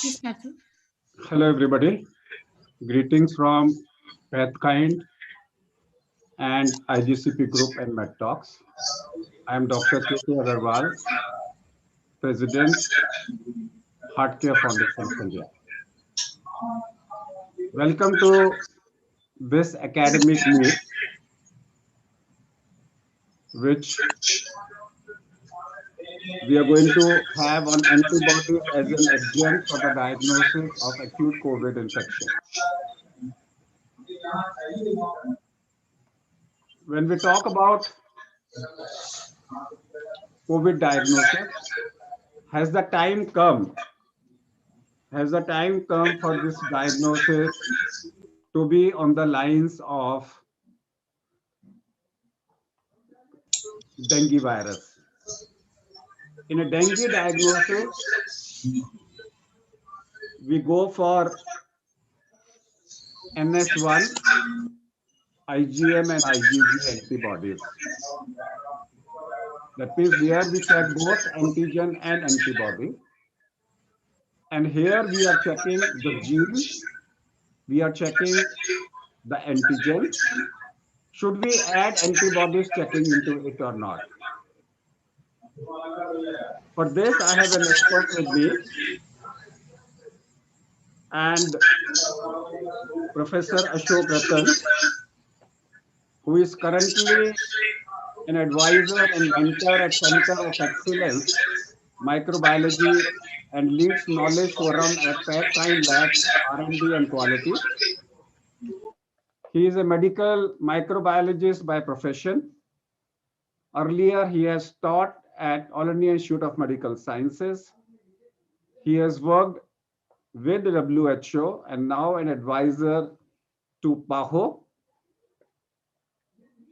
Yes, Matthew. Hello, everybody. Greetings from Pathkind and IGCP Group and MedTalks. I am Dr. K.K. Agarwal, President, Heart Care Foundation, India. Welcome to this academic meet, which we are going to have on antibodies as an adjunct for the diagnosis of acute COVID infection. When we talk about COVID diagnosis, has the time come? Has the time come for this diagnosis to be on the lines of dengue virus? In a dengue diagnosis, we go for NS1, IgM and IgG antibodies. That means there we check both antigen and antibody. And here we are checking the gene, we are checking the antigen. Should we add antibodies checking into it or not? For this, I have an expert with me, and Professor Ashok Ratan, who is currently an advisor and mentor at Center of Excellence Microbiology and leads Knowledge Forum at Pathkind Labs R&D and Quality. He is a medical microbiologist by profession. Earlier, he has taught at All India Institute of Medical Sciences. He has worked with the WHO and now an advisor to PAHO.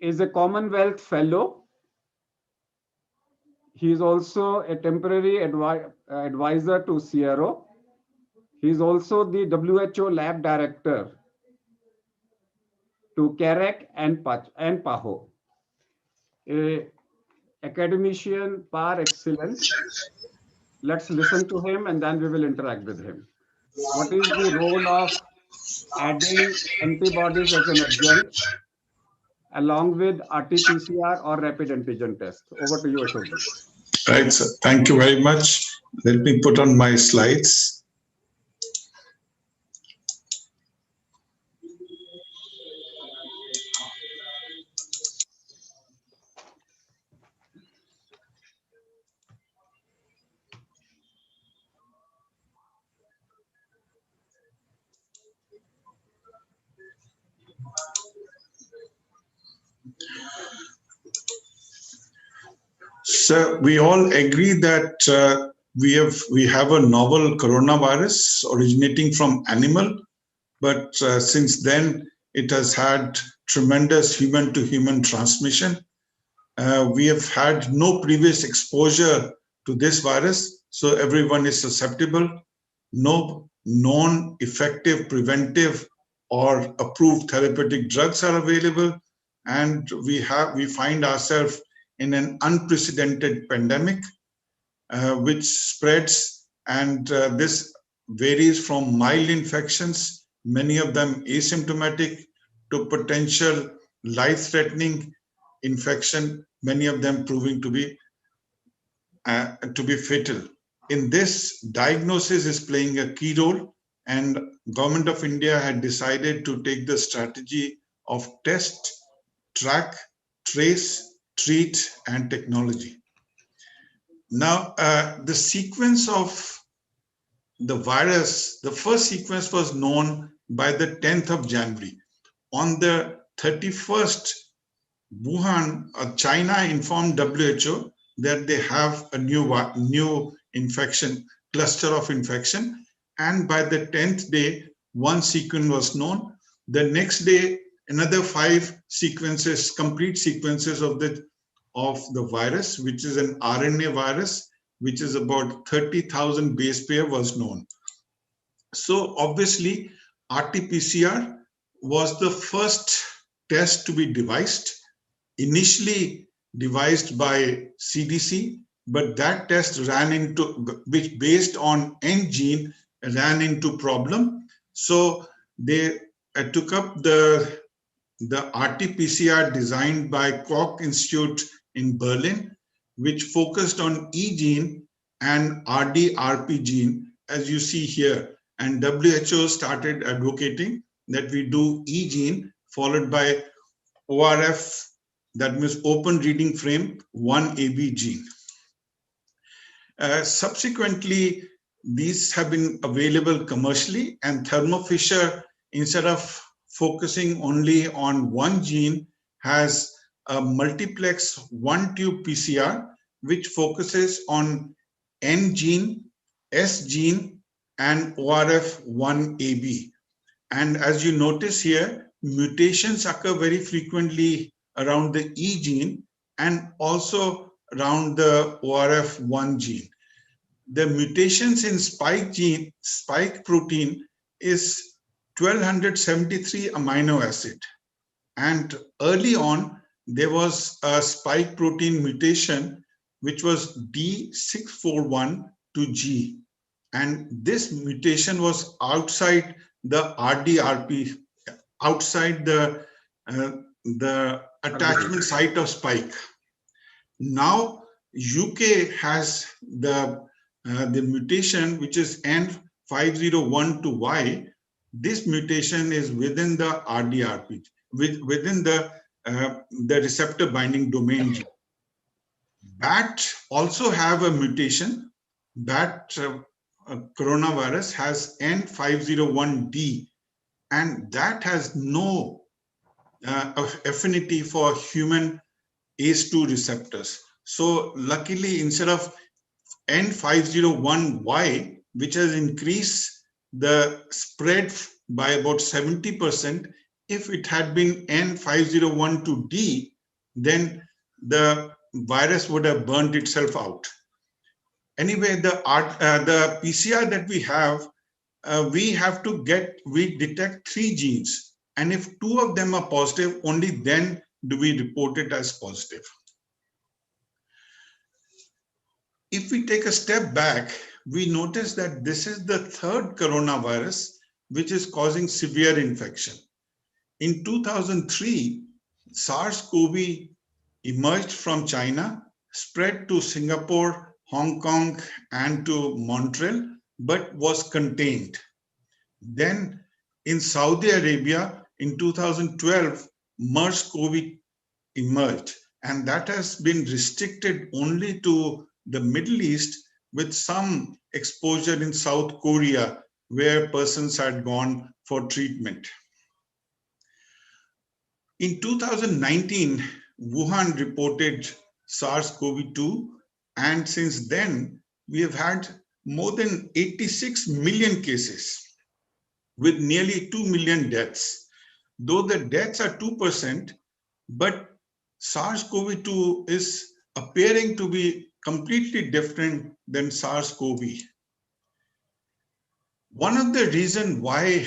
Is a Commonwealth Fellow. He is also a temporary advisor to CRO. He is also the WHO Lab Director to CAREC and PAHO. A academician par excellence. Let's listen to him and then we will interact with him. What is the role of adding antibodies as an adjunct along with RT-PCR or rapid antigen test? Over to you, Ashok. Right, sir. Thank you very much. Let me put on my slides. So we all agree that we have a novel coronavirus originating from animal, but since then it has had tremendous human-to-human transmission. We have had no previous exposure to this virus, so everyone is susceptible. No known effective preventive or approved therapeutic drugs are available, and we find ourselves in an unprecedented pandemic, which spreads, and this varies from mild infections, many of them asymptomatic, to potential life-threatening infection, many of them proving to be fatal. In this, diagnosis is playing a key role, and Government of India had decided to take the strategy of test, track, trace, treat, and technology. Now, the sequence of the virus, the first sequence was known by the 10th of January. On the 31st, Wuhan, China informed WHO that they have a new infection, cluster of infection. And by the 10th day, one sequence was known. The next day, another 5 sequences, complete sequences of the virus, which is an RNA virus, which is about 30,000 base pair, was known. So obviously, RT-PCR was the first test to be devised, initially devised by CDC, but that test ran into, which based on N gene, ran into problem. So they took up the RT-PCR designed by Koch Institute in Berlin, which focused on E gene and RD-RP gene, as you see here. And WHO started advocating that we do E gene followed by ORF, that means open reading frame 1AB gene. Subsequently, these have been available commercially, and Thermo Fisher, instead of focusing only on one gene, has a multiplex one tube PCR, which focuses on N gene, S gene, and ORF1AB. And as you notice here, mutations occur very frequently around the E gene and also around the ORF1 gene. The mutations in spike protein is 1273 amino acid. And early on, there was a spike protein mutation, which was D641-G. And this mutation was outside the RD-RP, outside the attachment site of spike. Now, UK has the mutation, which is N501-Y. This mutation is within the RD-RP, within the receptor binding domain gene. BAT also have a mutation. BAT coronavirus has N501D, and that has no affinity for human ACE2 receptors. So luckily, instead of N501Y, which has increased the spread by about 70%, if it had been N501-D, then the virus would have burnt itself out. Anyway, the PCR that we have we detect 3 genes. And if 2 of them are positive, only then do we report it as positive. If we take a step back, we notice that this is the 3rd coronavirus which is causing severe infection. In 2003, SARS-CoV emerged from China, spread to Singapore, Hong Kong, and to Montreal, but was contained. Then in Saudi Arabia, in 2012, MERS-CoV emerged, and that has been restricted only to the Middle East, with some exposure in South Korea, where persons had gone for treatment. In 2019, Wuhan reported SARS-CoV-2, and since then, we have had more than 86 million cases with nearly 2 million deaths. Though the deaths are 2%, but SARS-CoV-2 is appearing to be completely different than SARS-CoV. One of the reasons why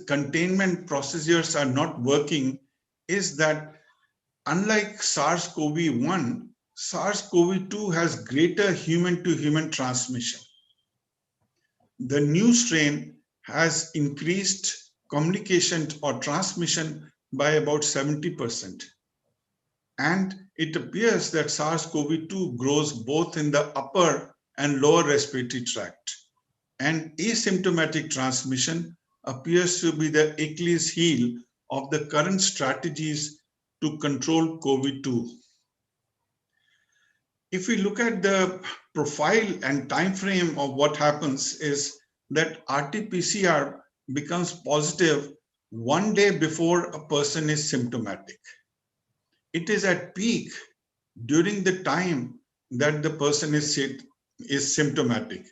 containment procedures are not working is that unlike SARS-CoV-1, SARS-CoV-2 has greater human-to-human transmission. The new strain has increased communication or transmission by about 70%. And it appears that SARS-CoV-2 grows both in the upper and lower respiratory tract. And asymptomatic transmission appears to be the Achilles heel of the current strategies to control COVID-2. If we look at the profile and time frame of what happens is that RT-PCR becomes positive 1 day before a person is symptomatic. It is at peak during the time that the person is symptomatic.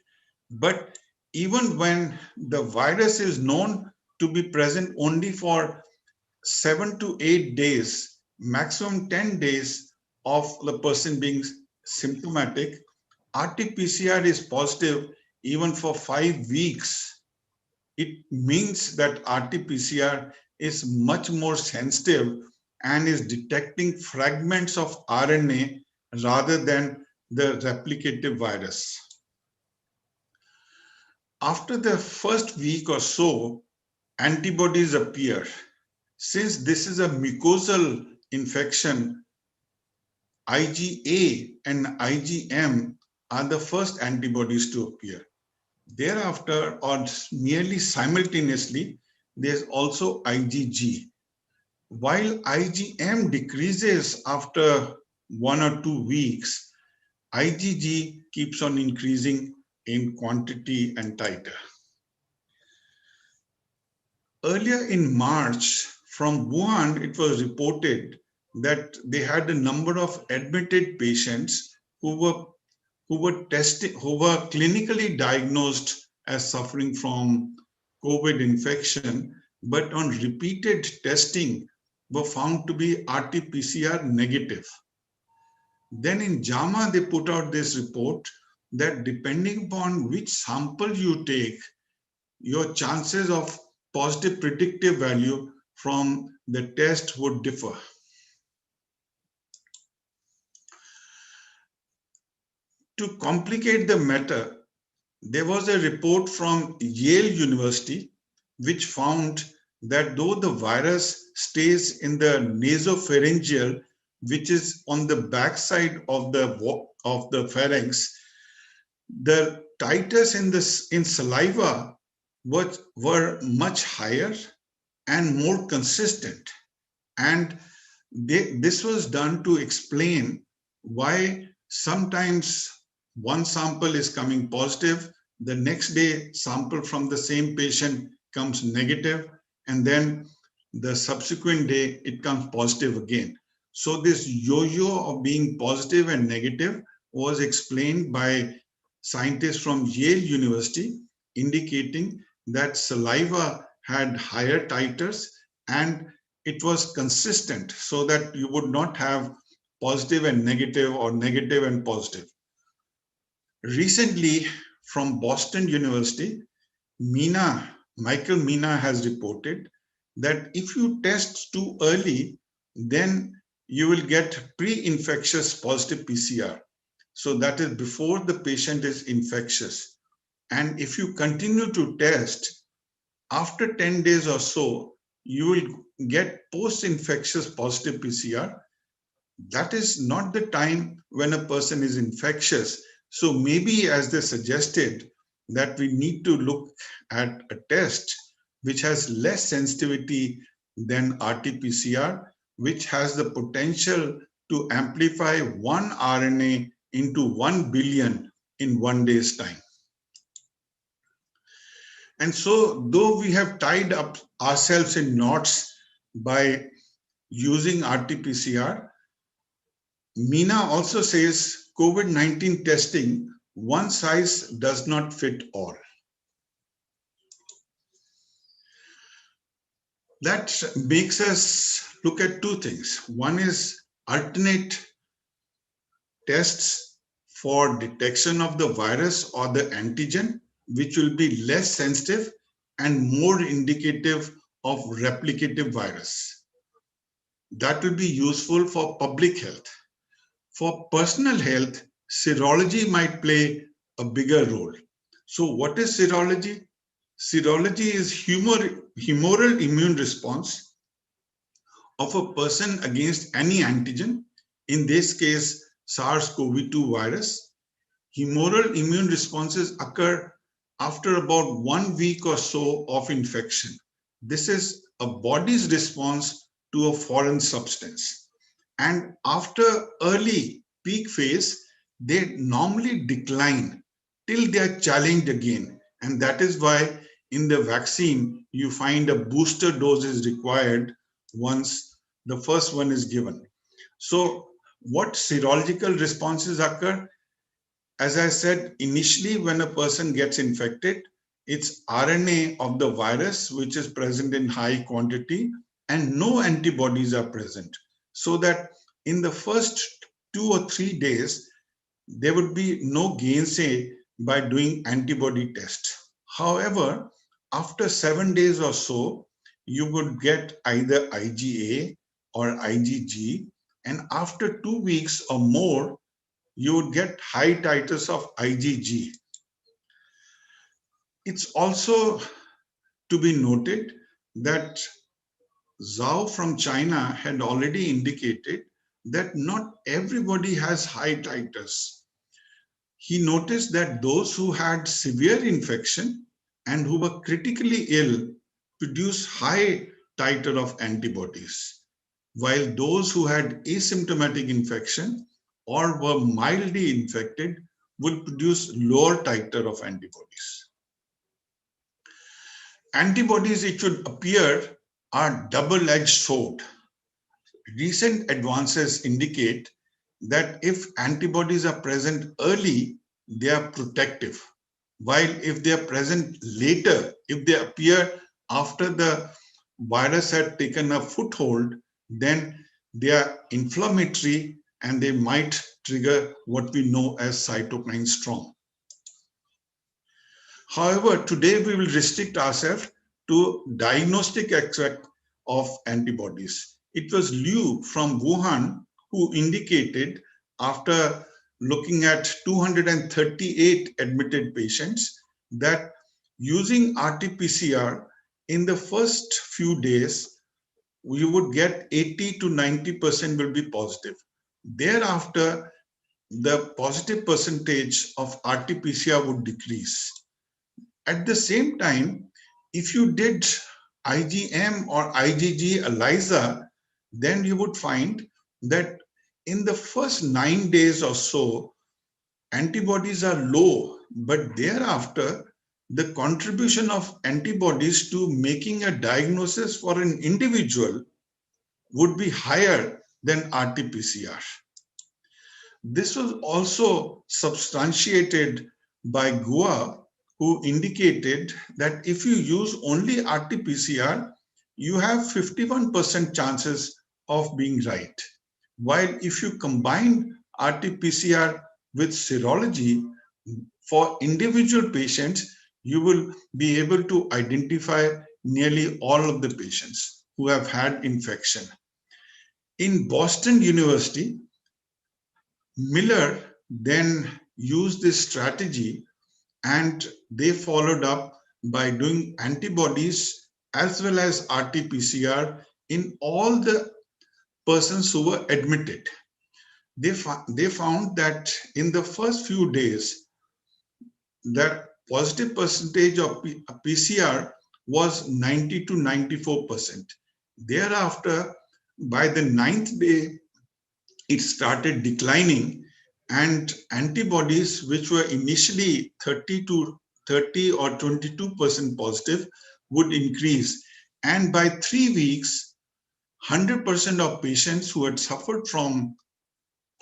But even when the virus is known to be present only for 7 to 8 days, maximum 10 days of the person being symptomatic, RT-PCR is positive even for 5 weeks. It means that RT-PCR is much more sensitive and is detecting fragments of RNA rather than the replicative virus. After the first week or so, antibodies appear. Since this is a mucosal infection, IgA and IgM are the first antibodies to appear. Thereafter, or nearly simultaneously, there's also IgG. While IgM decreases after 1 or 2 weeks, IgG keeps on increasing in quantity and titer. Earlier in March, from Wuhan, it was reported that they had a number of admitted patients who were clinically diagnosed as suffering from COVID infection, but on repeated testing were found to be RT-PCR negative. Then in JAMA, they put out this report that depending upon which sample you take, your chances of positive predictive value from the test would differ. To complicate the matter, there was a report from Yale University which found that though the virus stays in the nasopharyngeal, which is on the backside of the pharynx, the titers in saliva were much higher and more consistent. And this was done to explain why sometimes one sample is coming positive, the next day sample from the same patient comes negative, and then the subsequent day it comes positive again. So this yo-yo of being positive and negative was explained by scientists from Yale University, indicating that saliva had higher titers and it was consistent so that you would not have positive and negative or negative and positive. Recently, from Boston University, Michael Mina has reported that if you test too early, then you will get pre-infectious positive PCR. So that is before the patient is infectious. And if you continue to test, after 10 days or so, you will get post-infectious positive PCR. That is not the time when a person is infectious. So maybe, as they suggested, that we need to look at a test which has less sensitivity than RT-PCR, which has the potential to amplify one RNA into 1 billion in 1 day's time. And so, though we have tied up ourselves in knots by using RT-PCR, Mina also says COVID-19 testing, one size does not fit all. That makes us look at two things. One is alternate tests for detection of the virus or the antigen, which will be less sensitive and more indicative of replicative virus. That will be useful for public health. For personal health, serology might play a bigger role. So what is serology? Serology is humoral immune response of a person against any antigen, in this case, SARS-CoV-2 virus. Humoral immune responses occur after about 1 week or so of infection. This is a body's response to a foreign substance. And after early peak phase, they normally decline till they are challenged again. And that is why in the vaccine, you find a booster dose is required once the first one is given. So what serological responses occur? As I said, initially when a person gets infected, it's RNA of the virus, which is present in high quantity, and no antibodies are present. So that in the first 2 or 3 days, there would be no gainsay by doing antibody test. However, after 7 days or so, you would get either IgA or IgG, and after 2 weeks or more, you would get high titers of IgG. It's also to be noted that Zhao from China had already indicated that not everybody has high titers. He noticed that those who had severe infection and who were critically ill produce high titer of antibodies, while those who had asymptomatic infection or were mildly infected would produce lower titer of antibodies. Antibodies, it should appear, are double-edged sword. Recent advances indicate that if antibodies are present early, they are protective. While if they are present later, if they appear after the virus had taken a foothold, then they are inflammatory and they might trigger what we know as cytokine storm. However, today we will restrict ourselves to diagnostic aspect of antibodies. It was Liu from Wuhan who indicated, after looking at 238 admitted patients, that using RT-PCR in the first few days, we would get 80 to 90% will be positive. Thereafter, the positive percentage of RT-PCR would decrease. At the same time, if you did IgM or IgG ELISA, then you would find that in the first 9 days or so, antibodies are low, but thereafter, the contribution of antibodies to making a diagnosis for an individual would be higher than RT-PCR. This was also substantiated by Goa, who indicated that if you use only RT-PCR, you have 51% chances of being right. While if you combine RT-PCR with serology for individual patients, you will be able to identify nearly all of the patients who have had infection. In Boston University, Miller then used this strategy and they followed up by doing antibodies as well as RT-PCR in all the persons who were admitted. They found that in the first few days, the positive percentage of PCR was 90 to 94%. Thereafter, by the 9th day, it started declining, and antibodies which were initially 30 or 22% positive would increase. And by 3 weeks, 100% of patients who had suffered from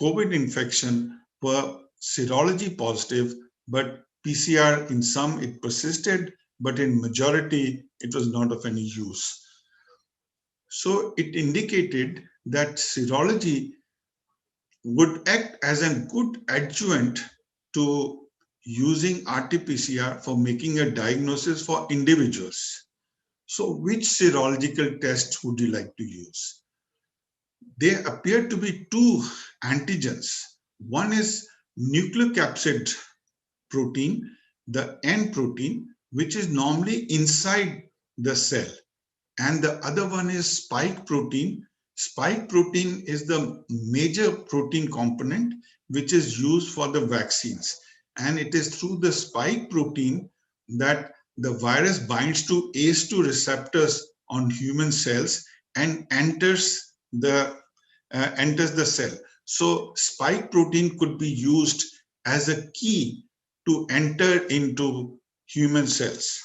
COVID infection were serology positive, but PCR, in some it persisted, but in majority it was not of any use. So it indicated that serology would act as a good adjuvant to using RT-PCR for making a diagnosis for individuals. So which serological tests would you like to use? There appear to be two antigens. One is nucleocapsid protein, the N protein, which is normally inside the cell. And the other one is spike protein. Spike protein is the major protein component which is used for the vaccines. And it is through the spike protein that the virus binds to ACE2 receptors on human cells and enters the cell. So spike protein could be used as a key to enter into human cells.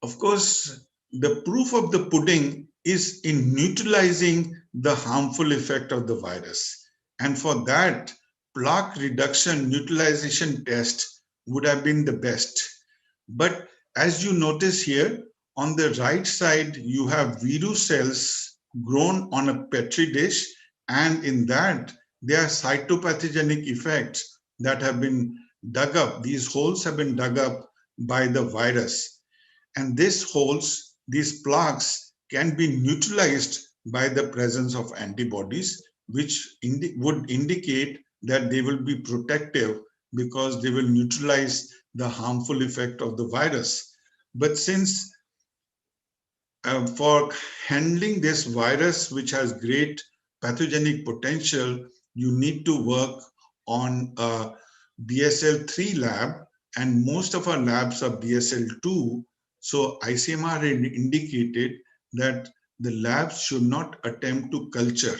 Of course, the proof of the pudding is in neutralizing the harmful effect of the virus. And for that, plaque reduction neutralization test would have been the best. But as you notice here, on the right side, you have virus cells grown on a petri dish, and in that, there are cytopathogenic effects that have been dug up. These holes have been dug up by the virus. And these holes, these plaques, can be neutralized by the presence of antibodies, which would indicate that they will be protective because they will neutralize the harmful effect of the virus. But since for handling this virus, which has great pathogenic potential, you need to work on a BSL-3 lab, and most of our labs are BSL-2. So ICMR indicated that the labs should not attempt to culture.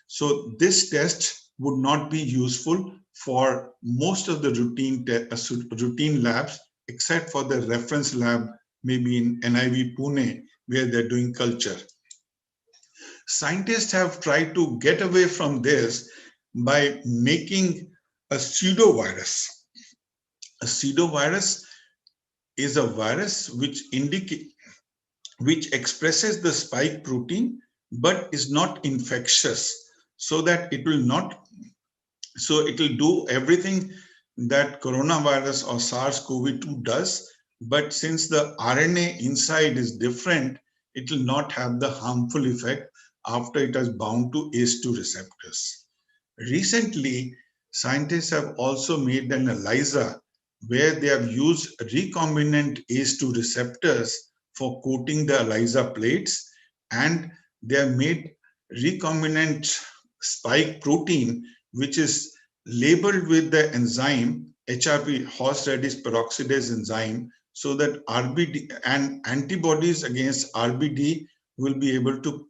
So this test would not be useful for most of the routine labs, except for the reference lab, maybe in NIV Pune, where they're doing culture. Scientists have tried to get away from this by making a pseudovirus. A pseudovirus is a virus which expresses the spike protein but is not infectious, so that it will do everything that coronavirus or SARS-CoV-2 does, but since the RNA inside is different, it will not have the harmful effect after it has bound to ACE2 receptors. Recently, scientists have also made an ELISA where they have used recombinant ACE2 receptors for coating the ELISA plates, and they have made recombinant spike protein, which is labeled with the enzyme HRP, horseradish peroxidase enzyme, so that RBD and antibodies against RBD will be able to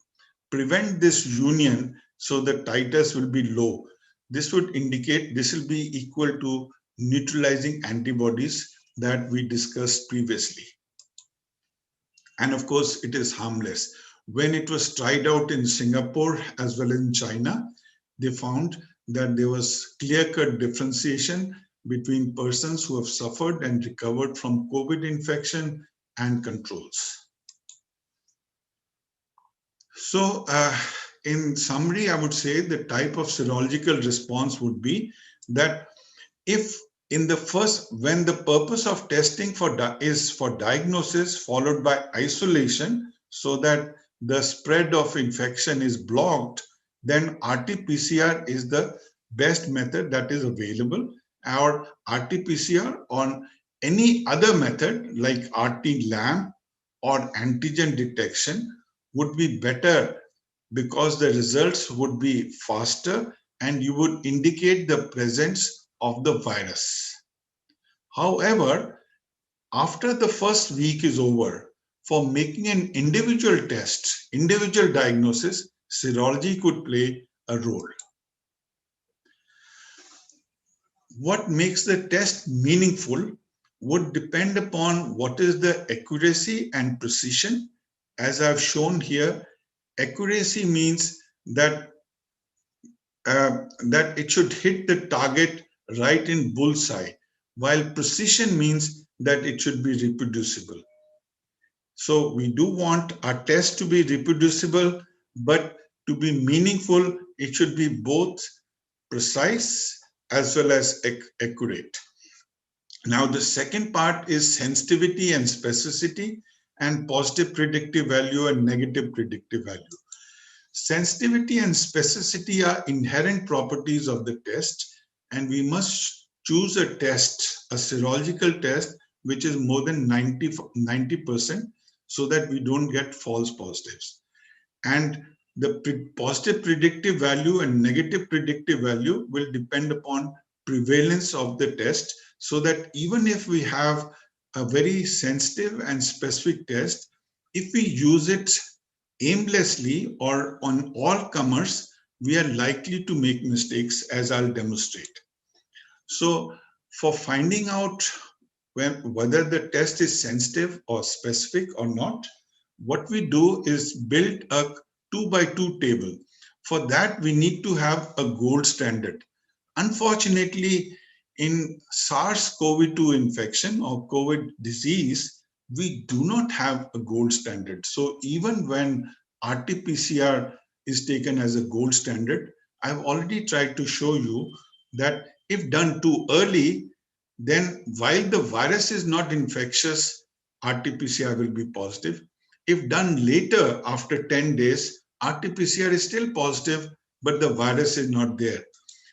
prevent this union, so the titers will be low. This would indicate this will be equal to neutralizing antibodies that we discussed previously. And of course, it is harmless. When it was tried out in Singapore as well as in China, they found that there was clear-cut differentiation between persons who have suffered and recovered from COVID infection and controls. So in summary, I would say the type of serological response would be that if in the first, when the purpose of testing is for diagnosis followed by isolation so that the spread of infection is blocked, then RT-PCR is the best method that is available. Our RT-PCR on any other method like RT-LAMP or antigen detection would be better, because the results would be faster and you would indicate the presence of the virus. However, after the first week is over, for making an individual test, individual diagnosis, serology could play a role. What makes the test meaningful would depend upon what is the accuracy and precision. As I've shown here, accuracy means that that it should hit the target right in bullseye, while precision means that it should be reproducible. So we do want our test to be reproducible, but to be meaningful, it should be both precise as well as accurate. Now, the second part is sensitivity and specificity, and positive predictive value and negative predictive value. Sensitivity and specificity are inherent properties of the test, and we must choose a test, a serological test, which is more than 90%, so that we don't get false positives. And the positive predictive value and negative predictive value will depend upon prevalence of the test, so that even if we have a very sensitive and specific test, if we use it aimlessly or on all comers, we are likely to make mistakes, as I'll demonstrate. So for finding out whether the test is sensitive or specific or not, what we do is build a 2x2 table. For that, we need to have a gold standard. Unfortunately, in SARS-CoV-2 infection or COVID disease, we do not have a gold standard. So even when RT-PCR is taken as a gold standard, I've already tried to show you that if done too early, then while the virus is not infectious, RT-PCR will be positive. If done later, after 10 days, RT-PCR is still positive, but the virus is not there.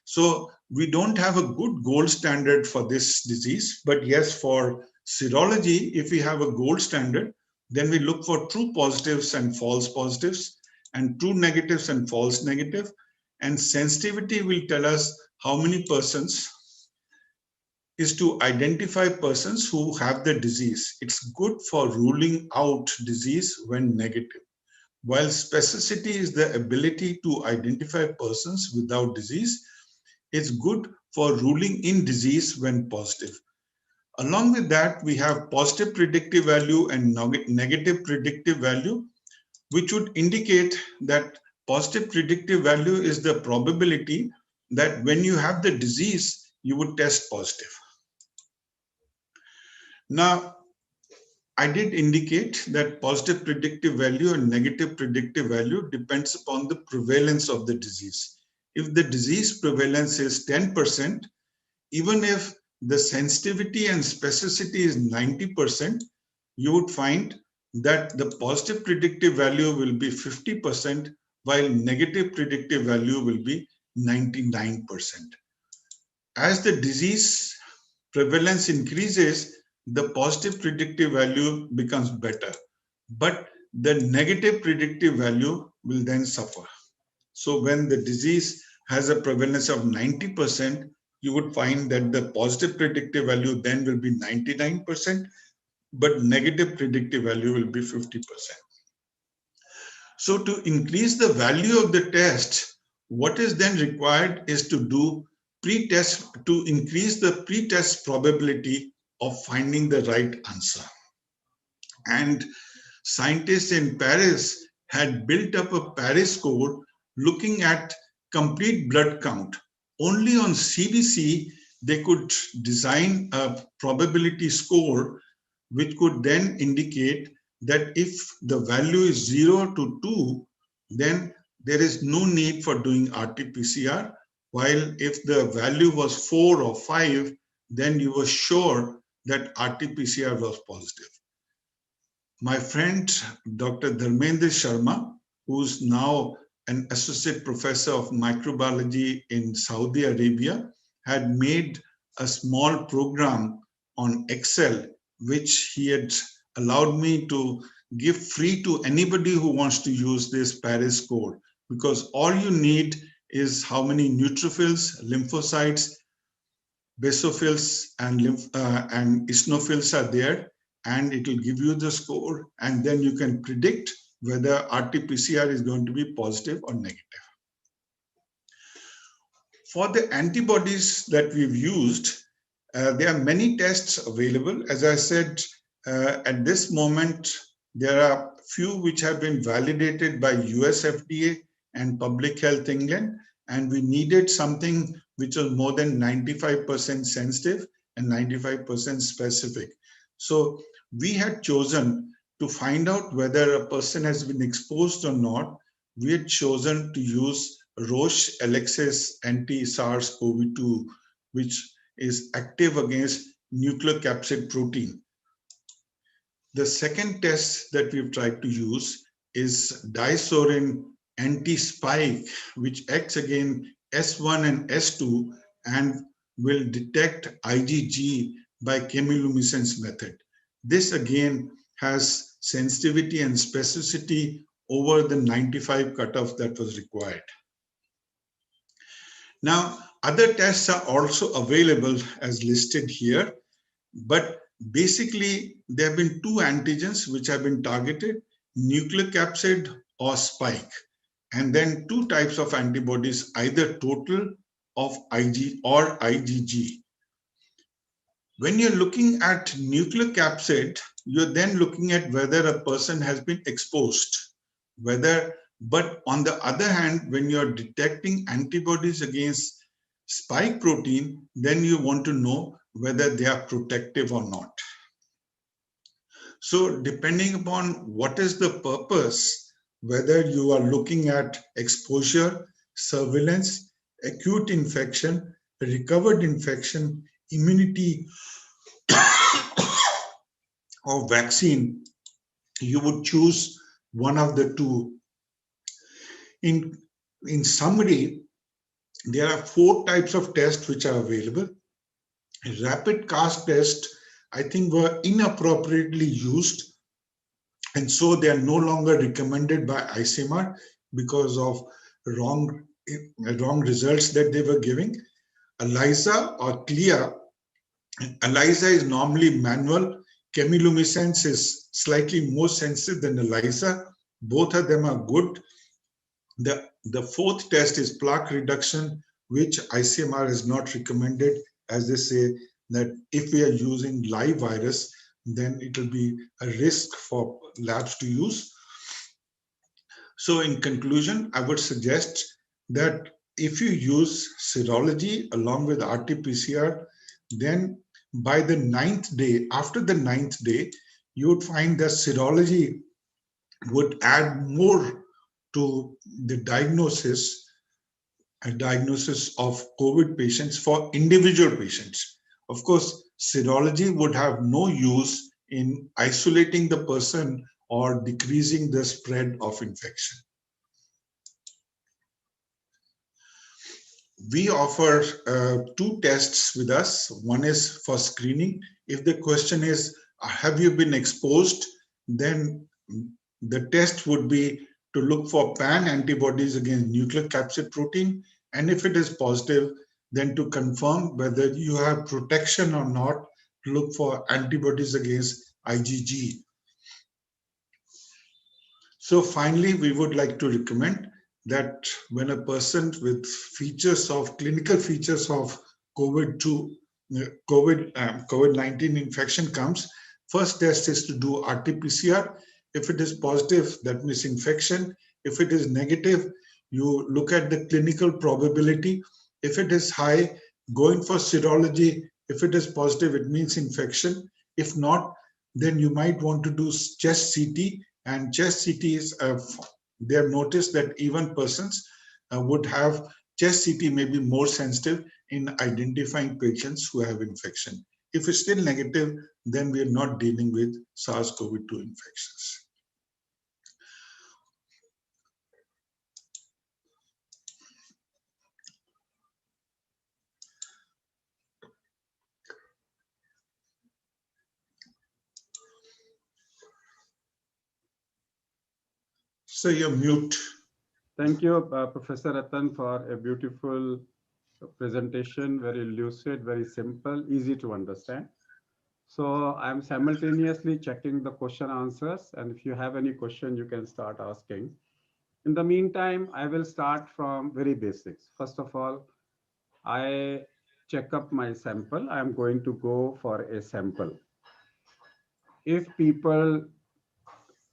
So we don't have a good gold standard for this disease, but yes, for serology, if we have a gold standard, then we look for true positives and false positives, and true negatives and false negative, and sensitivity will tell us how many persons is to identify persons who have the disease. It's good for ruling out disease when negative, while specificity is the ability to identify persons without disease. It's good for ruling in disease when positive. Along with that, we have positive predictive value and negative predictive value, which would indicate that positive predictive value is the probability that when you have the disease, you would test positive. Now, I did indicate that positive predictive value and negative predictive value depends upon the prevalence of the disease. If the disease prevalence is 10%, even if the sensitivity and specificity is 90%, you would find that the positive predictive value will be 50%, while negative predictive value will be 99%. As the disease prevalence increases, the positive predictive value becomes better, but the negative predictive value will then suffer. So when the disease has a prevalence of 90%, you would find that the positive predictive value then will be 99%, but negative predictive value will be 50%. So to increase the value of the test, what is then required is to do pre-test, to increase the pre-test probability of finding the right answer. And scientists in Paris had built up a Paris score looking at complete blood count. Only on CBC, they could design a probability score which could then indicate that if the value is 0 to 2, then there is no need for doing RT-PCR, while if the value was 4 or 5, then you were sure that RT-PCR was positive. My friend, Dr. Dharmendra Sharma, who's now an associate professor of microbiology in Saudi Arabia, had made a small program on Excel, which he had allowed me to give free to anybody who wants to use this Paris score, because all you need is how many neutrophils, lymphocytes, basophils, and eosinophils are there, and it will give you the score, and then you can predict whether RT-PCR is going to be positive or negative. For the antibodies that we've used, there are many tests available. As I said, at this moment, there are few which have been validated by US FDA and Public Health England, and we needed something which was more than 95% sensitive and 95% specific. So we had chosen to find out whether a person has been exposed or not. We had chosen to use Roche Alexis anti-SARS-CoV-2, which is active against nucleocapsid protein. The second test that we've tried to use is disorin anti-spike, which acts against S1 and S2 and will detect IgG by chemiluminescence method. This again has sensitivity and specificity over the 95 cutoff that was required. Now, other tests are also available as listed here, but basically there have been two antigens which have been targeted, nucleocapsid or spike, and then two types of antibodies, either total of Ig or IgG. When you're looking at nucleocapsid, you're then looking at whether a person has been exposed, but on the other hand, when you're detecting antibodies against spike protein, then you want to know whether they are protective or not. So depending upon what is the purpose, whether you are looking at exposure, surveillance, acute infection, recovered infection, immunity, or vaccine, you would choose one of the two. In summary, there are 4 types of tests which are available. Rapid cast test, I think, were inappropriately used, and so they are no longer recommended by ICMR because of wrong results that they were giving. ELISA or CLIA, ELISA is normally manual. Chemiluminescence is slightly more sensitive than ELISA. Both of them are good. The fourth test is plaque reduction, which ICMR has not recommended, as they say that if we are using live virus, then it will be a risk for labs to use. So in conclusion, I would suggest that if you use serology along with RT-PCR, then by the 9th day, after the 9th day, you would find that serology would add more to the diagnosis of COVID patients for individual patients. Of course, serology would have no use in isolating the person or decreasing the spread of infection. We offer 2 tests with us. One is for screening. If the question is, have you been exposed? Then the test would be to look for pan antibodies against nucleic capsid protein. And if it is positive, then to confirm whether you have protection or not, to look for antibodies against IgG. So finally, we would like to recommend that when a person with clinical features of COVID-19 infection comes, first test is to do RT-PCR. If it is positive, that means infection. If it is negative, you look at the clinical probability. If it is high, going for serology. If it is positive, it means infection. If not, then you might want to do chest CT. And chest CT is, they have noticed that even persons would have chest CT may be more sensitive in identifying patients who have infection. If it's still negative, then we are not dealing with SARS-CoV-2 infections. So you're mute. Thank you, Professor Ratan, for a beautiful presentation, very lucid, very simple, easy to understand. So I'm simultaneously checking the question answers, and if you have any question, you can start asking. In the meantime, I will start from very basics. First of all, I check up my sample. I'm going to go for a sample. If people,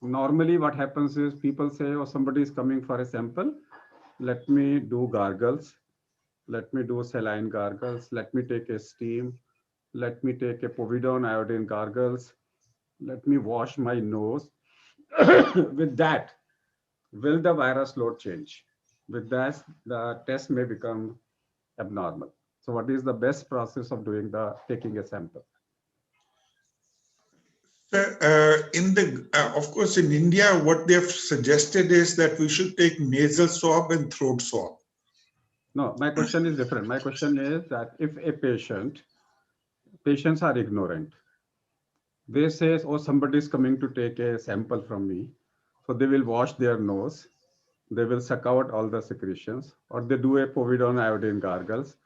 normally what happens is people say, oh, somebody is coming for a sample. Let me do gargles. Let me do saline gargles. Let me take a steam. Let me take a povidone iodine gargles. Let me wash my nose. With that, will the virus load change? With that, the test may become abnormal. So what is the best process of taking a sample? Of course, in India, what they've suggested is that we should take nasal swab and throat swab. No, my question is different. My question is that if a patients are ignorant. They say, oh, somebody is coming to take a sample from me. So they will wash their nose. They will suck out all the secretions, or they do a povidone iodine gargles,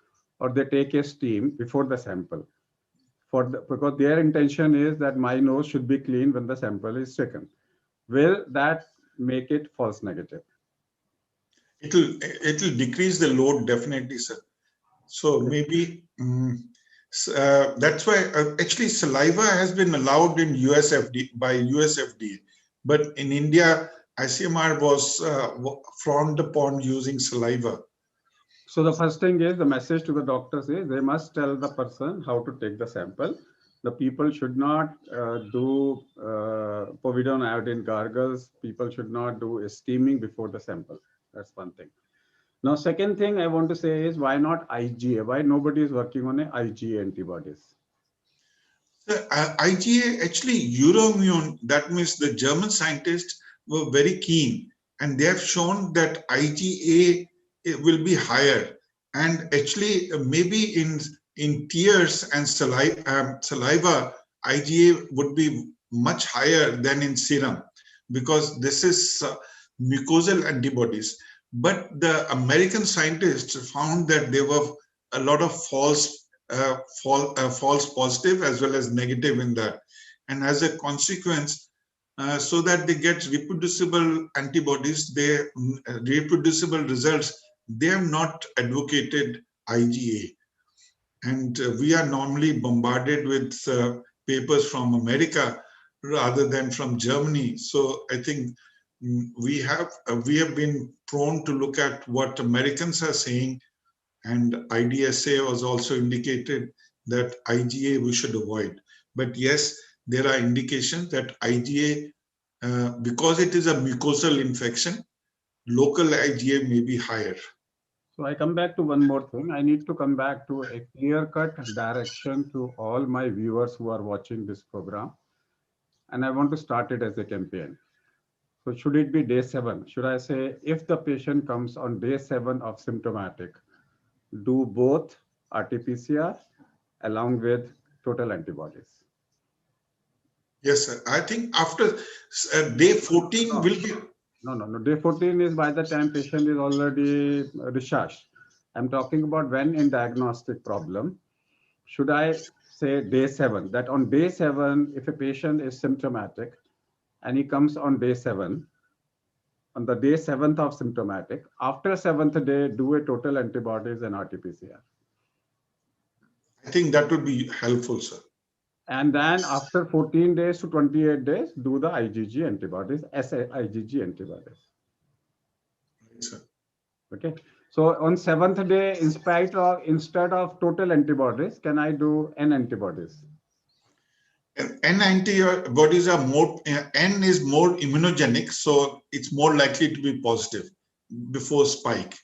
or they take a steam before the sample. Because their intention is that my nose should be clean when the sample is taken. Will that make it false negative? It'll decrease the load, definitely, sir. So maybe that's why actually saliva has been allowed in by US FDA, but in India, ICMR was frowned upon using saliva. So the first thing is, the message to the doctors is they must tell the person how to take the sample. The people should not do povidone iodine gargles. People should not do a steaming before the sample. That's one thing. Now, second thing I want to say is, why not IgA? Why nobody is working on a IgA antibodies? IgA, actually, Euroimmune, that means the German scientists were very keen, and they have shown that IgA will be higher. And actually, maybe in tears and saliva, IgA would be much higher than in serum, because this is mucosal antibodies. But the American scientists found that there were a lot of false positive as well as negative in that, and as a consequence, so that they get reproducible antibodies, reproducible results, they have not advocated IgA. And we are normally bombarded with papers from America rather than from Germany. So I think we have been prone to look at what Americans are saying, and IDSA was also indicated that IgA we should avoid. But yes, there are indications that IgA, because it is a mucosal infection, local IgA may be higher. So I come back to one more thing. I need to come back to a clear-cut direction to all my viewers who are watching this program. And I want to start it as a campaign. So should it be day 7? Should I say, if the patient comes on day 7 of symptomatic, do both RT-PCR along with total antibodies? Yes, sir. I think after day 14 will be... No. Day 14 is by the time patient is already discharged. I'm talking about when in diagnostic problem. Should I say day 7? That on day 7, if a patient is symptomatic and he comes on day 7, on the day 7th of symptomatic, after 7th day, do a total antibodies and RT-PCR. I think that would be helpful, sir. And then after 14 days to 28 days, do the IgG antibodies, IgG antibodies. Right, sir. Okay. So on 7th day, instead of total antibodies, can I do N antibodies? N antibodies are more, N is more immunogenic, so it's more likely to be positive before spike.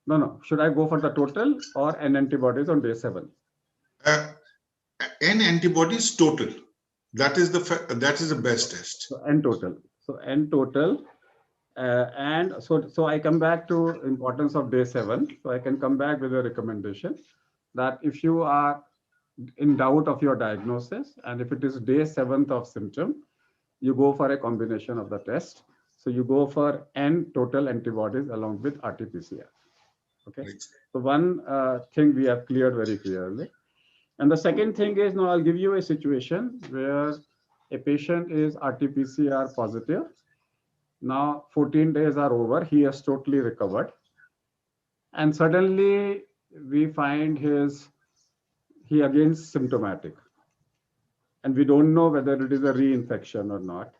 No. Should I go for the total or N antibodies on day 7? N antibodies total. That is the best test. So N total. So N total. And so I come back to importance of day 7. So I can come back with a recommendation that if you are in doubt of your diagnosis, and if it is day 7th of symptom, you go for a combination of the test. So you go for N total antibodies along with RT-PCR. Okay. Right. So one thing we have cleared very clearly. And the second thing is, now I'll give you a situation where a patient is RT-PCR positive. Now 14 days are over, he has totally recovered. And suddenly we find he again is symptomatic. And we don't know whether it is a reinfection or not,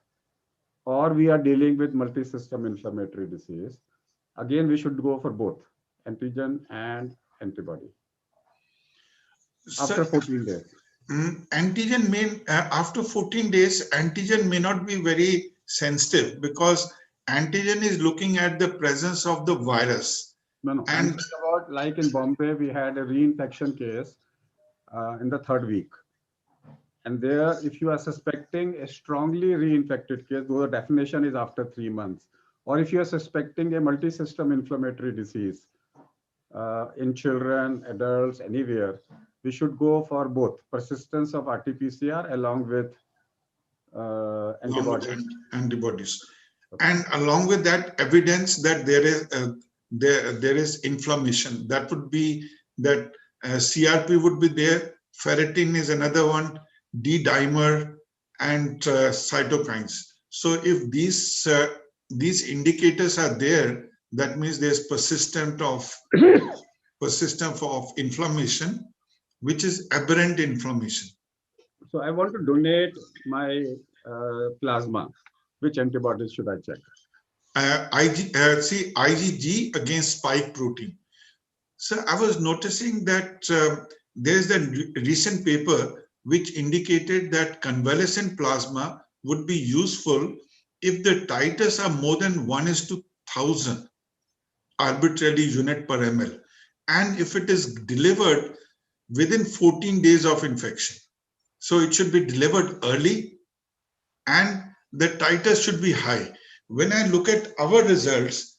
or we are dealing with multi-system inflammatory disease. Again, we should go for both antigen and antibody after 14 days. Antigen may, after 14 days, antigen may not be very sensitive, because antigen is looking at the presence of the virus. No. And about, like in Bombay, we had a reinfection case in the 3rd week. And there, if you are suspecting a strongly reinfected case, though the definition is after 3 months, or if you are suspecting a multi-system inflammatory disease in children, adults, anywhere, we should go for both persistence of RT-PCR along with antibodies. Okay. And along with that, evidence that there is inflammation. That would be that CRP would be there. Ferritin is another one. D-dimer and cytokines. So if these indicators are there, that means there's persistence of inflammation, which is aberrant inflammation. So I want to donate my plasma. Which antibodies should I check? IgG against spike protein. So I was noticing that there's a recent paper which indicated that convalescent plasma would be useful if the titers are more than 1:1000 arbitrary unit per ml, and if it is delivered within 14 days of infection. So it should be delivered early and the titers should be high. When I look at our results,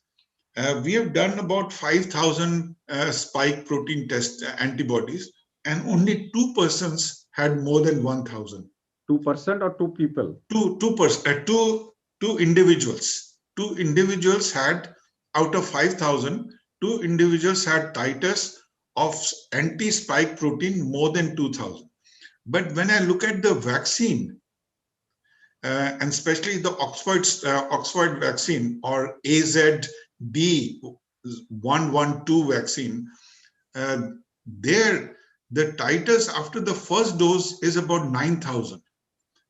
We have done about 5,000 spike protein test antibodies, and only 2 persons had more than 1,000. 2% or 2 people? Two individuals. 2 individuals had, out of 5,000, 2 individuals had titers of anti-spike protein more than 2,000. But when I look at the vaccine, and especially the Oxford vaccine or AZD112 vaccine, there the titers after the first dose is about 9,000,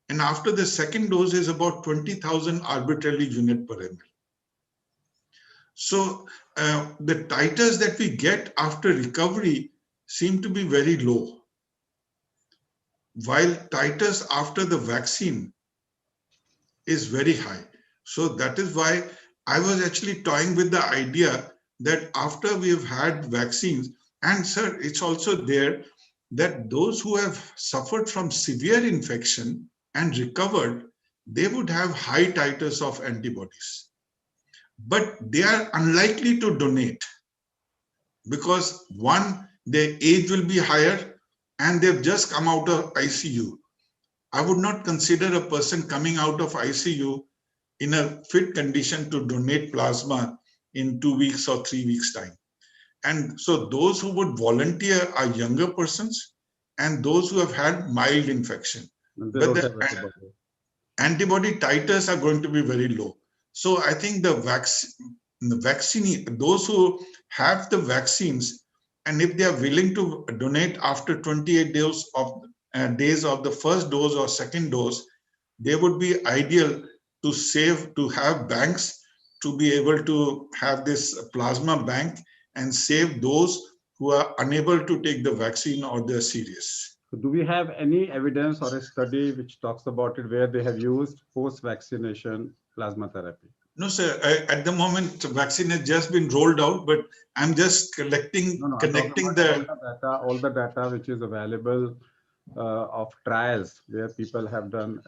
and after the second dose is about 20,000 arbitrary unit per ml. So the titers that we get after recovery seem to be very low, while titers after the vaccine is very high. So that is why I was actually toying with the idea that after we have had vaccines, and sir, it's also there that those who have suffered from severe infection and recovered, they would have high titers of antibodies. But they are unlikely to donate because one, their age will be higher and they've just come out of ICU. I would not consider a person coming out of ICU in a fit condition to donate plasma in 2 weeks or 3 weeks time. And so those who would volunteer are younger persons and those who have had mild infection. But the antibody titers are going to be very low. So I think the vaccine, those who have the vaccines, and if they are willing to donate after 28 days of the first dose or second dose, they would be ideal to have banks to be able to have this plasma bank and save those who are unable to take the vaccine or they're serious. So do we have any evidence or a study which talks about it where they have used post-vaccination plasma therapy? No, sir. At the moment, the vaccine has just been rolled out, but I'm just connecting all the data which is available of trials where people have done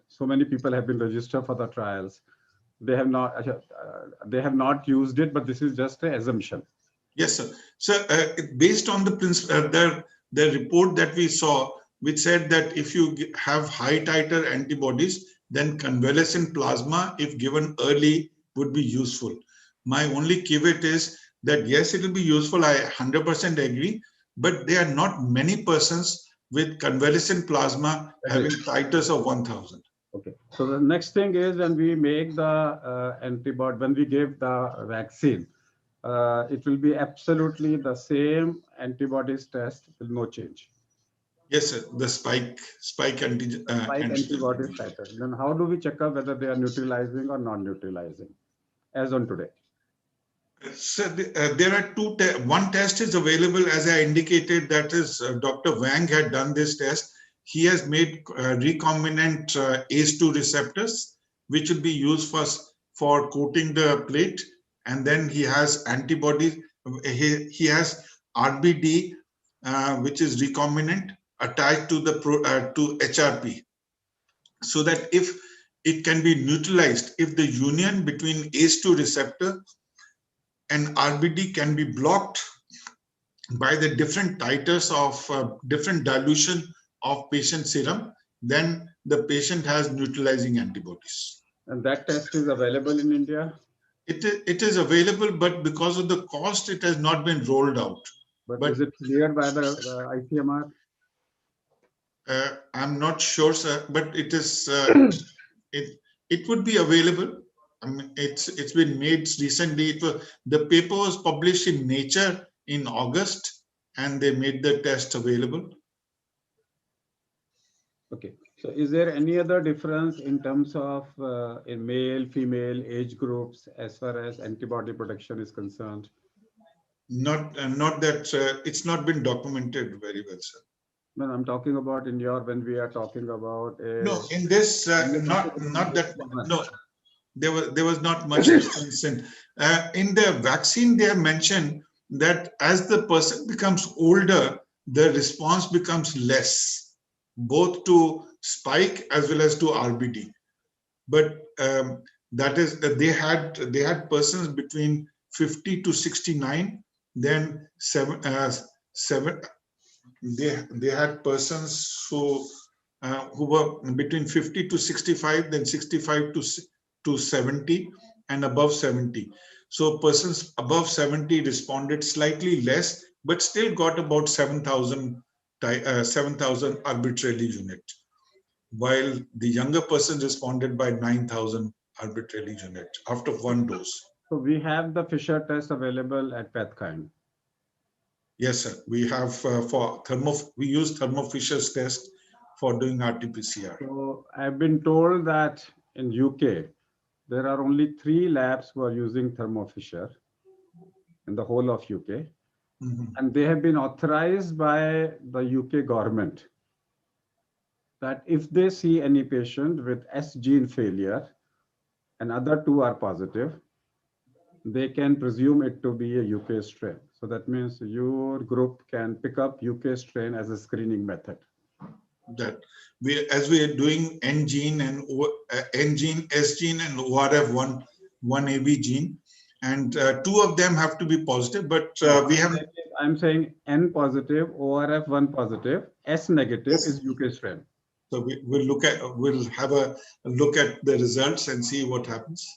so many people have been registered for the trials. They have not used it, but this is just an assumption. Yes, sir. So based on the principle, the report that we saw, which said that if you have high titer antibodies, then convalescent plasma, if given early, would be useful. My only caveat is that yes, it will be useful. I 100% agree, but there are not many persons with convalescent plasma having titers of 1,000. Okay. So the next thing is when we make the antibody, when we give the vaccine, it will be absolutely the same antibodies test with no change. Yes, sir. The spike antibody titer. Then how do we check out whether they are neutralizing or non-neutralizing as on today? So there are one test is available, as I indicated, that is Dr. Wang had done this test. He has made recombinant ACE2 receptors, which will be used for coating the plate. And then he has antibodies. He has RBD, which is recombinant, attached to the to HRP, so that if it can be neutralized, if the union between ACE2 receptor and RBD can be blocked by the different titers of different dilution of patient serum, then the patient has neutralizing antibodies. And that test is available in India? It is available, but because of the cost, it has not been rolled out. But is it cleared by the ICMR? I'm not sure, sir, but it is. It would be available. I mean, it's been made recently. The paper was published in Nature in August, and they made the test available. Okay. So is there any other difference in terms of in male, female age groups as far as antibody protection is concerned? Not that it's not been documented very well, sir. No, I'm talking about when we are talking about no, in this not that no, there was not much difference in the vaccine. They have mentioned that as the person becomes older, the response becomes less, both to spike as well as to RBD. But that is they had persons between 50 to 69, then they had persons who were between 50 to 65, then 65 to 70, and above 70. So persons above 70 responded slightly less, but still got about 7,000 arbitrary units, while the younger person responded by 9,000 arbitrary units after one dose. So we have the Fisher test available at Pathkind. Yes, sir. We have we use Thermo Fisher's test for doing RT-PCR. So I've been told that in UK, there are only 3 labs who are using Thermo Fisher in the whole of UK. And they have been authorized by the UK government that if they see any patient with S gene failure and other 2 are positive, they can presume it to be a UK strain. So that means your group can pick up UK strain as a screening method. That as we are doing N gene and N gene, S gene, and ORF1 AB gene, and 2 of them have to be positive, but we have. I'm saying N positive, ORF1 positive, S negative is UK strain. So we'll have a look at the results and see what happens.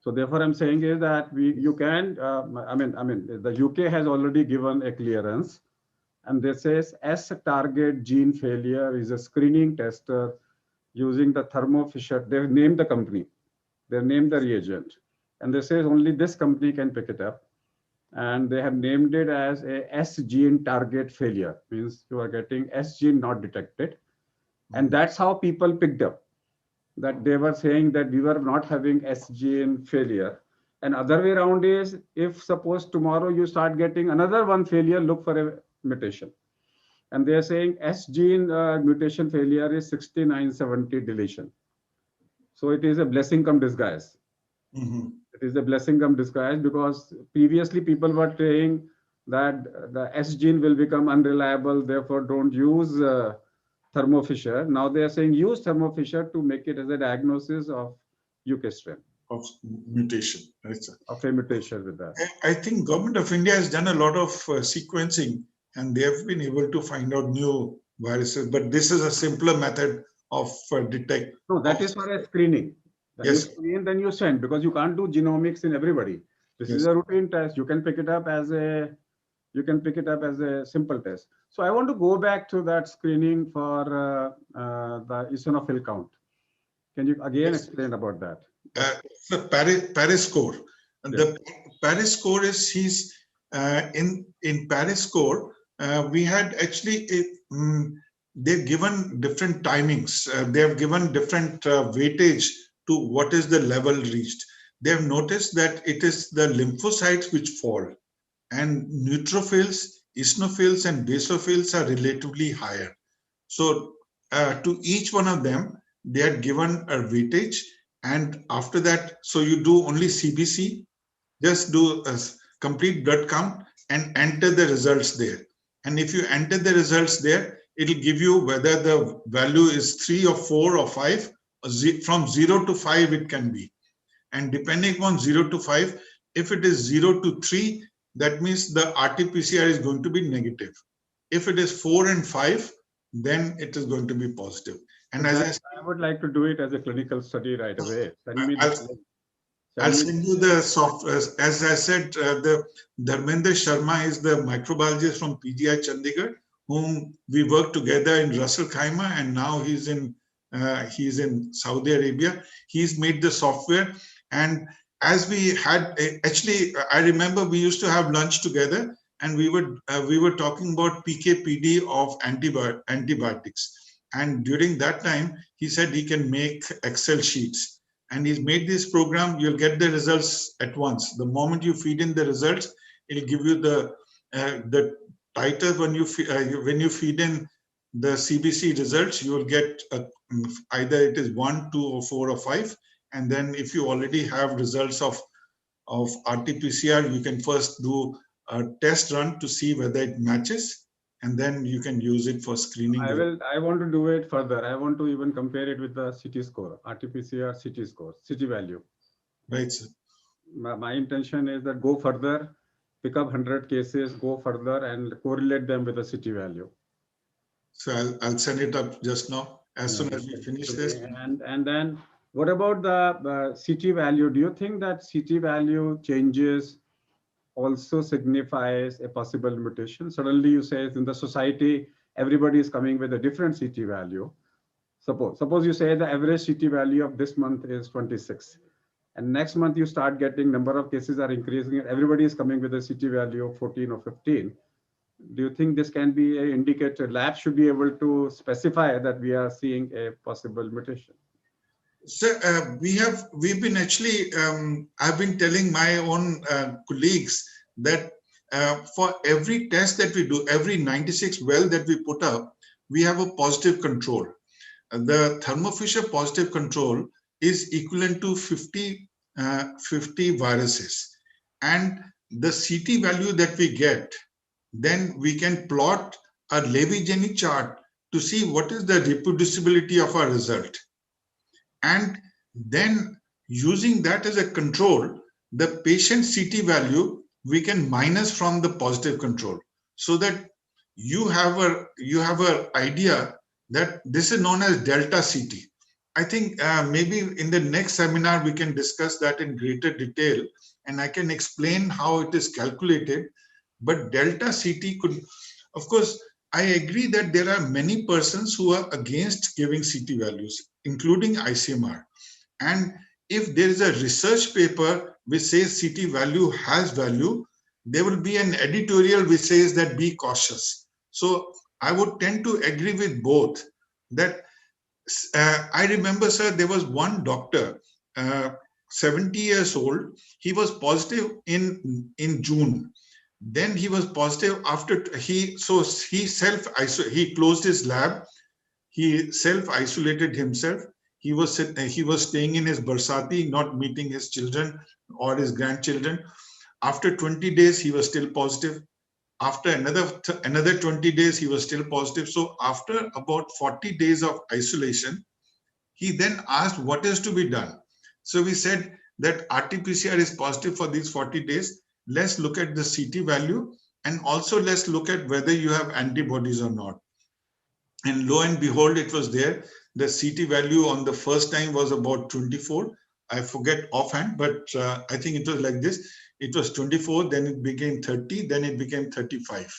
So therefore, I'm saying is that you can. I mean, the UK has already given a clearance, and this says S target gene failure is a screening tester using the Thermo Fisher. They've named the company, they've named the reagent, and they say only this company can pick it up, and they have named it as a S gene target failure. Means you are getting S gene not detected, and that's how people picked up. That they were saying that we were not having S gene failure. And other way around is, if suppose tomorrow you start getting another one failure, look for a mutation. And they're saying S gene mutation failure is 6970 deletion. So it is a blessing come disguise. It is a blessing come disguise, because previously people were saying that the S gene will become unreliable, therefore don't use Thermo Fisher. Now they are saying use Thermo Fisher to make it as a diagnosis of UK strain. Of mutation. Right, sir. Of a mutation with that. I think Government of India has done a lot of sequencing, and they have been able to find out new viruses. But this is a simpler method of detect. No, that is for a screening. When you screen, then you send, because you can't do genomics in everybody. This is a routine test. You can pick it up as a simple test. So I want to go back to that screening for the eosinophil count. Can you again explain about that? The Paris score. The Paris score is in Paris score. We had actually they've given different timings. They have given different weightage to what is the level reached. They have noticed that it is the lymphocytes which fall, and neutrophils, eosinophils, and basophils are relatively higher. So to each one of them, they had given a weightage. And after that, so you do only CBC, just do a complete blood count and enter the results there. And if you enter the results there, it'll give you whether the value is 3 or 4 or 5. From 0 to 5, it can be. And depending on 0 to 5, if it is 0 to 3, that means the RT-PCR is going to be negative. If it is 4 and 5, then it is going to be positive. And as I would like to do it as a clinical study right away. I'll send you the software. As I said, the Dharmender Sharma is the microbiologist from PGI Chandigarh, whom we worked together in Russell Khaimah, and now he's in Saudi Arabia. He's made the software, and as we had actually, I remember we used to have lunch together, and we were talking about PK/PD of antibiotics. And during that time, he said he can make Excel sheets, and he's made this program. You'll get the results at once. The moment you feed in the results, it'll give you the titer. When you feed in the CBC results, you will get either it is 1, 2, or 4 or 5. And then if you already have results of RT-PCR, you can first do a test run to see whether it matches, and then you can use it for screening. I want to do it further. I want to even compare it with the CT score, RT-PCR CT score, CT value. Right, sir. my intention is that go further, pick up 100 cases, go further and correlate them with the CT value. So I'll send it up just now as Yeah, soon as we finish this. and then what about the CT value? Do you think that CT value changes also signifies a possible mutation? Suddenly you say in the society, everybody is coming with a different CT value. Suppose you say the average CT value of this month is 26. And next month you start getting number of cases are increasing and everybody is coming with a CT value of 14 or 15. Do you think this can be an indicator? Lab should be able to specify that we are seeing a possible mutation. So we've been actually, I've been telling my own colleagues that for every test that we do, every 96 well that we put up, we have a positive control. The Thermo Fisher positive control is equivalent to 50 viruses. And the CT value that we get, then we can plot a Levy-Jenny chart to see what is the reproducibility of our result. And then using that as a control, the patient CT value we can minus from the positive control, so that you have a idea that this is known as delta CT. I think maybe in the next seminar we can discuss that in greater detail, and I can explain how it is calculated. But delta CT could, of course, I agree that there are many persons who are against giving CT values, including ICMR. And if there is a research paper which says CT value has value, there will be an editorial which says that be cautious. So I would tend to agree with both. That I remember, sir, there was one doctor, 70 years old. He was positive in June. Then he was positive after he closed his lab. He self-isolated himself. He was staying in his Barsati, not meeting his children or his grandchildren. After 20 days, he was still positive. After another 20 days, he was still positive. So after about 40 days of isolation, he then asked what is to be done. So we said that RT-PCR is positive for these 40 days. Let's look at the CT value, and also let's look at whether you have antibodies or not. And lo and behold, it was there. The CT value on the first time was about 24. I forget offhand, but I think it was like this. It was 24, then it became 30, then it became 35.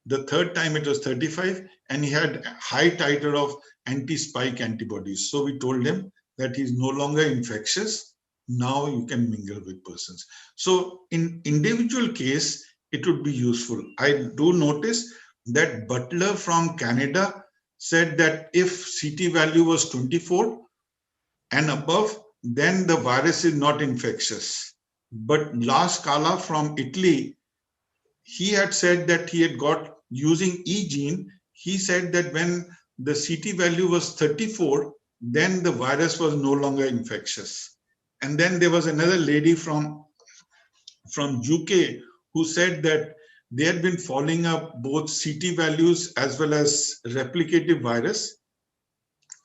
The third time it was 35, and he had high titer of anti-spike antibodies. So we told him that he's no longer infectious. Now you can mingle with persons. So in individual case, it would be useful. I do notice that Butler from Canada said that if CT value was 24 and above, then the virus is not infectious. But La Scala from Italy, he had said that he had got, using E-gene, he said that when the CT value was 34, then the virus was no longer infectious. And then there was another lady from UK who said that they had been following up both CT values as well as replicative virus,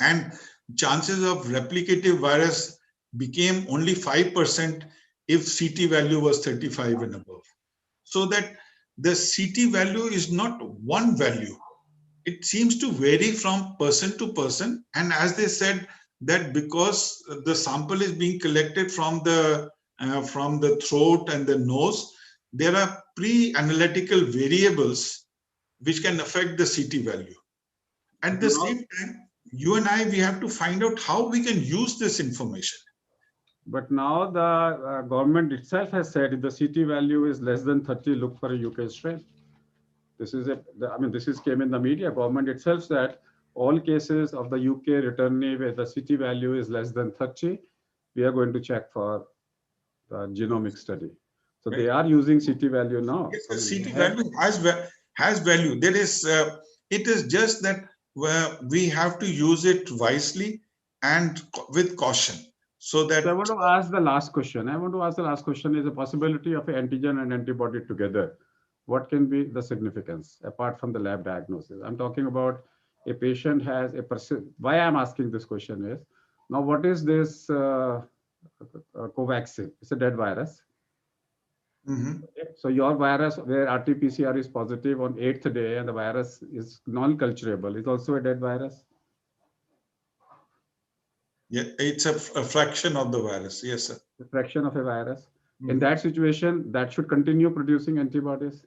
and chances of replicative virus became only 5% if CT value was 35 and above. So that the CT value is not one value. It seems to vary from person to person. And as they said, that because the sample is being collected from the throat and the nose, there are pre-analytical variables which can affect the CT value. At the same time, you and I, we have to find out how we can use this information. But now the government itself has said if the CT value is less than 30, look for a UK strain. This is this came in the media. Government itself said all cases of the UK returnee where the CT value is less than 30, we are going to check for the genomic study. So right. They are using CT value now. Yes, the CT value has value. There is, it is just that we have to use it wisely and with caution. So that. So I want to ask the last question. Is the possibility of an antigen and antibody together. What can be the significance apart from the lab diagnosis? I'm talking about a patient has a person. Why I'm asking this question is, now what is this Covaxin. It's a dead virus. Mhm. Okay. So your virus, where RT-PCR is positive on 8th day and the virus is non-culturable, is also a dead virus. Yeah, it's a fraction of the virus. Yes, sir. A fraction of a virus. In Mhm. that situation, that should continue producing antibodies.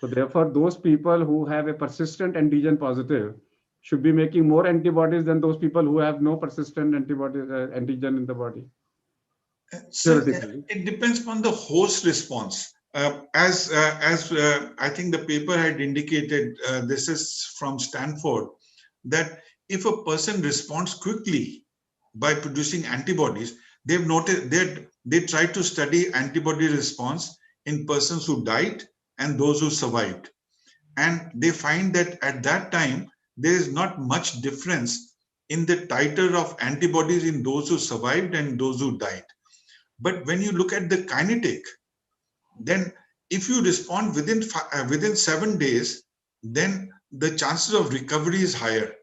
So therefore, those people who have a persistent antigen positive should be making more antibodies than those people who have no persistent antibody antigen in the body. So Theoretically. it depends upon the host response. As I think the paper had indicated, this is from Stanford, that if a person responds quickly by producing antibodies, they've noted that they tried to study antibody response in persons who died and those who survived. And they find that at that time, there is not much difference in the titer of antibodies in those who survived and those who died. But when you look at the kinetic, then if you respond within 7 days, then the chances of recovery is higher.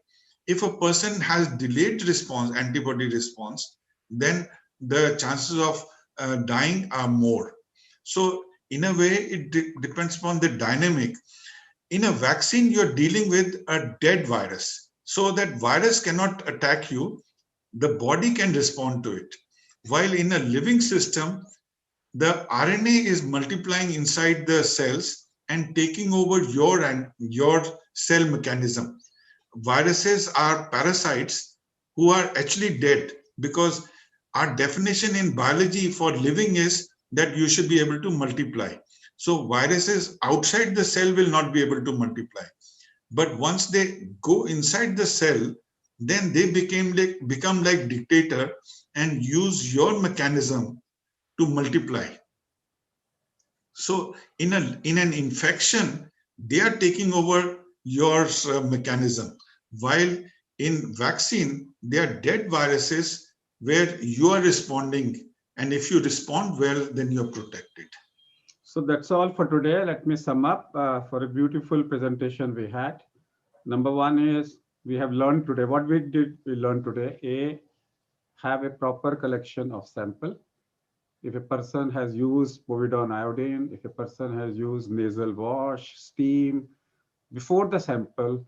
If a person has delayed response, antibody response, then the chances of dying are more. So in a way, it depends upon the dynamic. In a vaccine, you're dealing with a dead virus. So that virus cannot attack you. The body can respond to it. While in a living system, the RNA is multiplying inside the cells and taking over your cell mechanism. Viruses are parasites who are actually dead, because our definition in biology for living is that you should be able to multiply. So viruses outside the cell will not be able to multiply. But once they go inside the cell, then they become like dictator and use your mechanism to multiply. So in an infection, they are taking over your mechanism, while in vaccine, they are dead viruses where you are responding, and if you respond well, then you're protected. So that's all for today. Let me sum up for a beautiful presentation we had. Number one is we have learned today. What we learn today? A, have a proper collection of sample. If a person has used povidone iodine, if a person has used nasal wash, steam, before the sample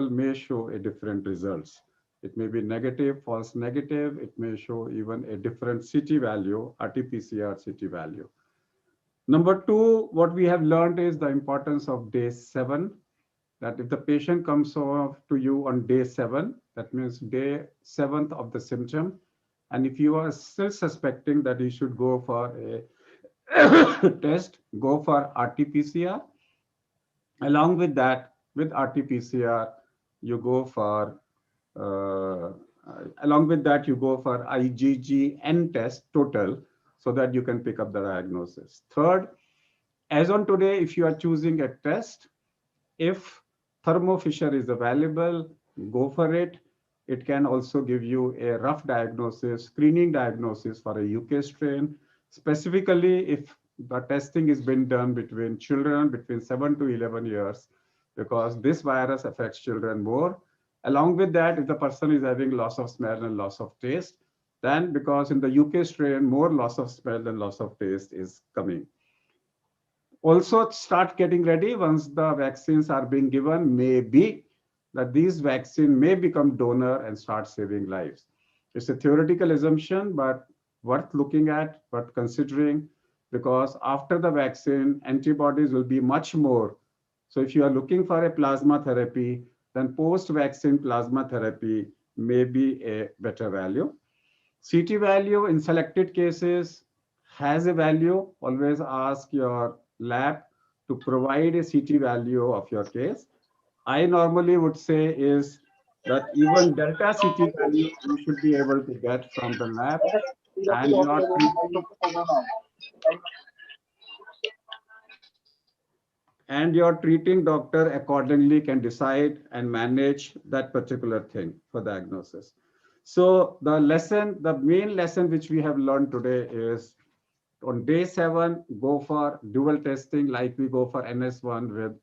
may show a different results. It may be negative, false negative. It may show even a different CT value, RT-PCR CT value. Number two, what we have learned is the importance of day 7, that if the patient comes off to you on day 7, that means day 7th of the symptom, and if you are still suspecting that you should go for a test, go for RT-PCR. Along with that, with RT-PCR, you go for along with that, you go for IgG test total, so that you can pick up the diagnosis. Third, as on today, if you are choosing a test, if Thermo Fisher is available, go for it. It can also give you a rough diagnosis, screening diagnosis for a UK strain, specifically if the testing is being done between children between 7 to 11 years, because this virus affects children more. Along with that, if the person is having loss of smell and loss of taste, then because in the UK strain, more loss of smell and loss of taste is coming. Also start getting ready once the vaccines are being given, maybe that these vaccine may become donor and start saving lives. It's a theoretical assumption, but worth looking at, worth considering, because after the vaccine, antibodies will be much more. So if you are looking for a plasma therapy, then post-vaccine plasma therapy may be a better value. CT value in selected cases has a value. Always ask your lab to provide a CT value of your case. I normally would say is that even delta CT value you should be able to get from the lab, and your treating doctor accordingly can decide and manage that particular thing for diagnosis. So the main lesson which we have learned today is on day 7, go for dual testing like we go for NS1 with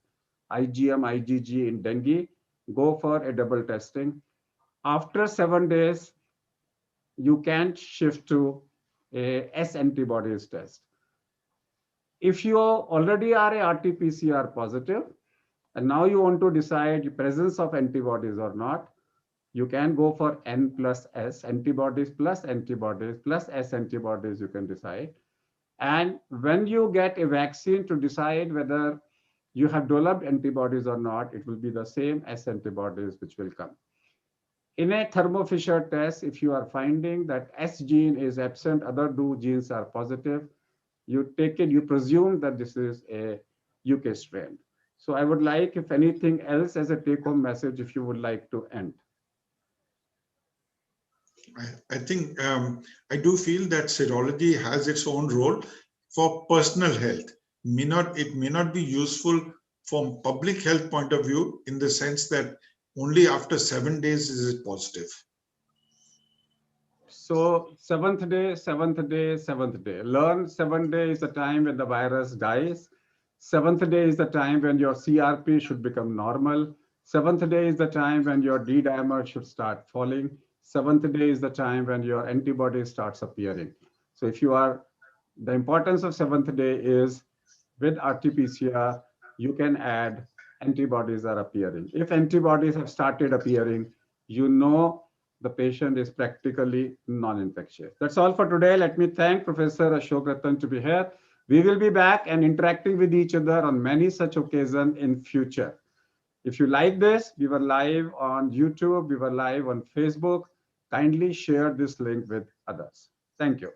IgM, IgG in dengue, go for a double testing. After 7 days, you can shift to a S antibodies test. If you already are a RT-PCR positive, and now you want to decide the presence of antibodies or not, you can go for N plus S, antibodies plus S antibodies, you can decide. And when you get a vaccine to decide whether you have developed antibodies or not, it will be the same S antibodies which will come. In a Thermo Fisher test, if you are finding that S gene is absent, other two genes are positive, you take it, you presume that this is a UK strain. So I would like, if anything else as a take-home message, if you would like to end. I think I do feel that serology has its own role for personal health. It may not be useful from public health point of view, in the sense that only after 7 days is it positive. So seventh day, seventh day, seventh day. Learn 7th day is the time when the virus dies. 7th day is the time when your CRP should become normal. 7th day is the time when your D-dimer should start falling. 7th day is the time when your antibody starts appearing. So if you are, the importance of 7th day is with RT-PCR, you can add antibodies are appearing. If antibodies have started appearing, you know the patient is practically non-infectious. That's all for today. Let me thank Professor Ashok Ratan to be here. We will be back and interacting with each other on many such occasions in future. If you like this, we were live on YouTube, we were live on Facebook. Kindly share this link with others. Thank you.